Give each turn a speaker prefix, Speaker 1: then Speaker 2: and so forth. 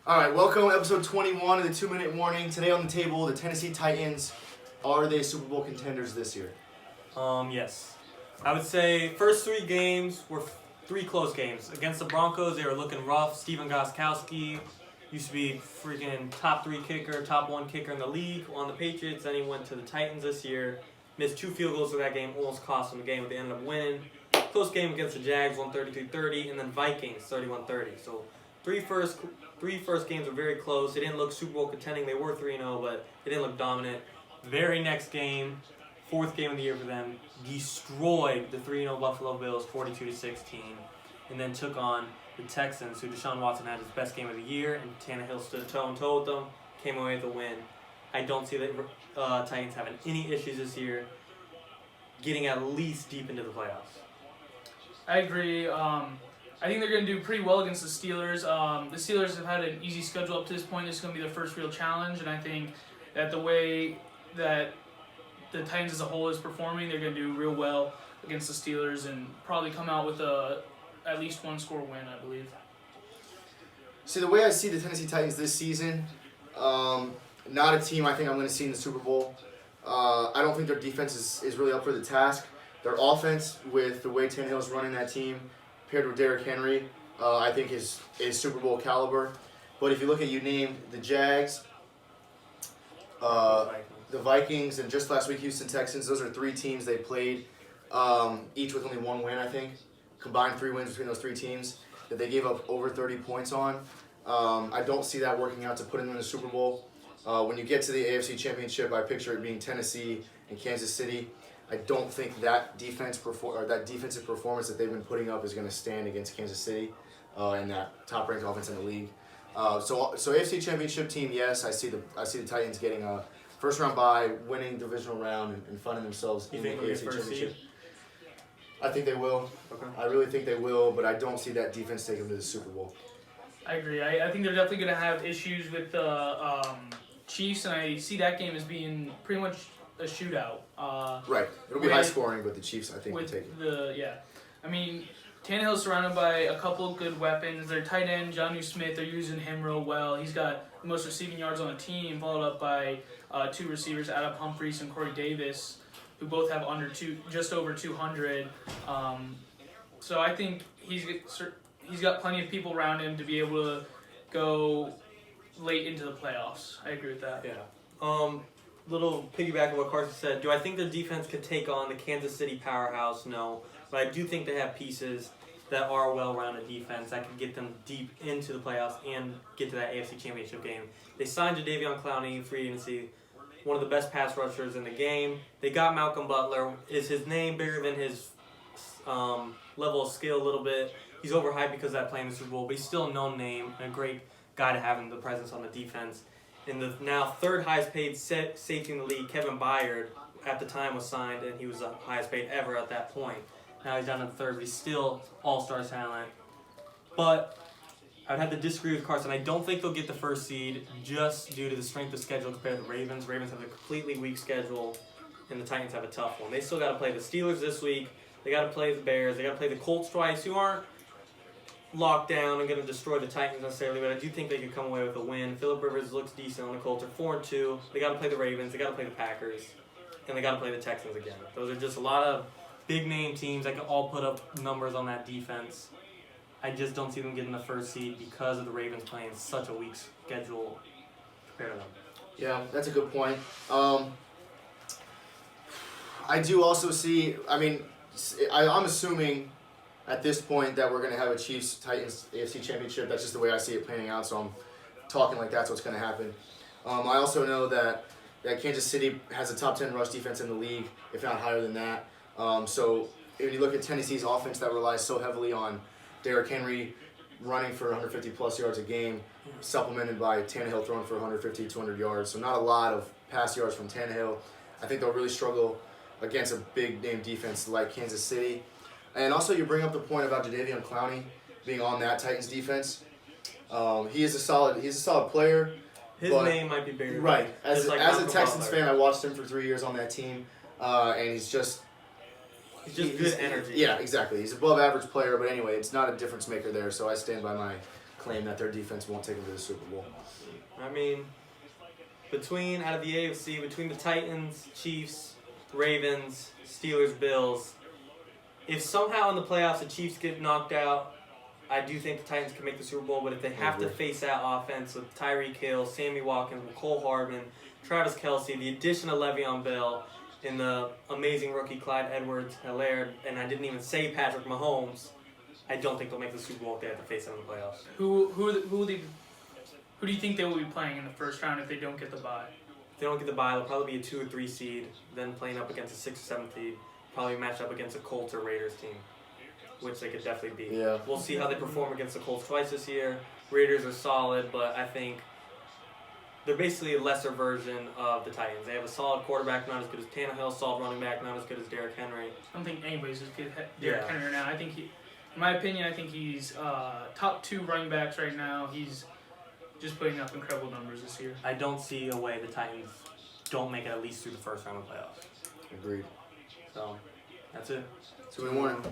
Speaker 1: All right, welcome to episode 21 of the 2-Minute Warning. Today on the table, the Tennessee Titans. Are they Super Bowl contenders this year?
Speaker 2: Yes. I would say first three games were three close games. Against the Broncos, they were looking rough. Steven Gostkowski used to be freaking top 3 kicker, top 1 kicker in the league on the Patriots. Then he went to the Titans this year. Missed 2 field goals in that game, almost cost him the game, but they ended up winning. Close game against the Jags, 133-30, and then Vikings, 31-30. So three first games were very close. They didn't look Super Bowl contending. They were 3-0, but they didn't look dominant. Very next game, fourth game of the year for them, destroyed the 3-0 Buffalo Bills, 42-16, and then took on the Texans, who Deshaun Watson had his best game of the year, and Tannehill stood toe-and-toe with them, came away with a win. I don't see the Titans having any issues this year, getting at least deep into the playoffs.
Speaker 3: I agree. I think they're going to do pretty well against the Steelers. The Steelers have had an easy schedule up to this point. This is going to be their first real challenge, and I think that the way that the Titans as a whole is performing, they're going to do real well against the Steelers and probably come out with at least 1-score win, I believe.
Speaker 1: See, the way I see the Tennessee Titans this season, not a team I think I'm going to see in the Super Bowl. I don't think their defense is really up for the task. Their offense, with the way Tannehill's running that team, paired with Derrick Henry, I think is Super Bowl caliber. But if you look at, you named the Jags, the Vikings, and just last week Houston Texans, those are 3 teams they played, each with only 1 win, I think. Combined 3 wins between those 3 teams that they gave up over 30 points on. I don't see that working out to put them in the Super Bowl. When you get to the AFC Championship, I picture it being Tennessee and Kansas City. I don't think that defensive performance that they've been putting up is going to stand against Kansas City and that top-ranked offense in the league. So AFC Championship team, yes, I see the Titans getting a first-round bye, winning divisional round, and finding themselves in the AFC Championship. I think they will.
Speaker 2: Okay.
Speaker 1: I really think they will, but I don't see that defense taking them to the Super Bowl.
Speaker 3: I agree. I think they're definitely going to have issues with the Chiefs, and I see that game as being pretty much a shootout.
Speaker 1: Right. It'll be high scoring, but the Chiefs, I think, will take it.
Speaker 3: I mean, Tannehill's surrounded by a couple of good weapons. Their tight end, Jonnu Smith, they're using him real well. He's got the most receiving yards on the team, followed up by 2 receivers, Adam Humphries and Corey Davis, who both have just over 200. So I think he's got plenty of people around him to be able to go late into the playoffs. I agree with that.
Speaker 2: Yeah. Little piggyback on what Carson said. Do I think their defense could take on the Kansas City powerhouse? No. But I do think they have pieces that are a well-rounded defense that can get them deep into the playoffs and get to that AFC Championship game. They signed Jadeveon Clowney, free agency, one of the best pass rushers in the game. They got Malcolm Butler. Is his name bigger than his level of skill a little bit? He's overhyped because of that playing in the Super Bowl, but he's still a known name and a great guy to have in the presence on the defense. And the now 3rd highest paid safety in the league, Kevin Byard, at the time was signed, and he was the highest paid ever at that point. Now he's down to 3rd, but he's still all-star talent. But I'd have to disagree with Carson. I don't think they'll get the first seed just due to the strength of schedule compared to the Ravens. Ravens have a completely weak schedule, and the Titans have a tough one. They still got to play the Steelers this week. They got to play the Bears. They got to play the Colts twice, who aren't locked down and going to destroy the Titans necessarily, but I do think they could come away with a win. Phillip Rivers looks decent on the Colts. They're 4-2. They got to play the Ravens. They got to play the Packers, and they got to play the Texans again. Those are just a lot of big-name teams that can all put up numbers on that defense. I just don't see them getting the first seed because of the Ravens playing such a weak schedule compared to them.
Speaker 1: Yeah, that's a good point. I do also see, I'm assuming at this point that we're going to have a Chiefs-Titans AFC Championship. That's just the way I see it playing out, so I'm talking like that's what's going to happen. I also know that Kansas City has a top 10 rush defense in the league, if not higher than that. So when you look at Tennessee's offense that relies so heavily on Derrick Henry running for 150-plus yards a game, supplemented by Tannehill throwing for 150, 200 yards. So not a lot of pass yards from Tannehill. I think they'll really struggle against a big-name defense like Kansas City. And also, you bring up the point about Jadeveon Clowney being on that Titans defense. He is a solid player.
Speaker 2: His name might be bigger.
Speaker 1: Right. As
Speaker 2: like
Speaker 1: a Texans fan, I watched him for 3 years on that team, and he's just
Speaker 2: good energy.
Speaker 1: Yeah, exactly. He's above average player, but anyway, it's not a difference maker there. So I stand by my claim that their defense won't take them to the Super Bowl.
Speaker 2: I mean, out of the AFC, between the Titans, Chiefs, Ravens, Steelers, Bills, if somehow in the playoffs the Chiefs get knocked out, I do think the Titans can make the Super Bowl, but if they have to face that offense with Tyreek Hill, Sammy Watkins, Cole Hardman, Travis Kelce, the addition of Le'Veon Bell, and the amazing rookie Clyde Edwards-Helaire, and I didn't even say Patrick Mahomes, I don't think they'll make the Super Bowl if they have to face them in the playoffs.
Speaker 3: Who do you think they will be playing in the first round if they don't get the bye?
Speaker 2: If they don't get the bye, they'll probably be a 2 or 3 seed, then playing up against a 6 or 7 seed, probably match up against a Colts or Raiders team, which they could definitely beat.
Speaker 1: Yeah.
Speaker 2: We'll see how they perform against the Colts twice this year. Raiders are solid, but I think they're basically a lesser version of the Titans. They have a solid quarterback, not as good as Tannehill, solid running back, not as good as Derrick Henry.
Speaker 3: I don't think anybody's as good as Derrick Henry right now. I think in my opinion, I think he's top 2 running backs right now. He's just putting up incredible numbers this year.
Speaker 2: I don't see a way the Titans don't make it at least through the first round of playoffs.
Speaker 1: Agreed.
Speaker 2: So, that's it.
Speaker 1: 2-1.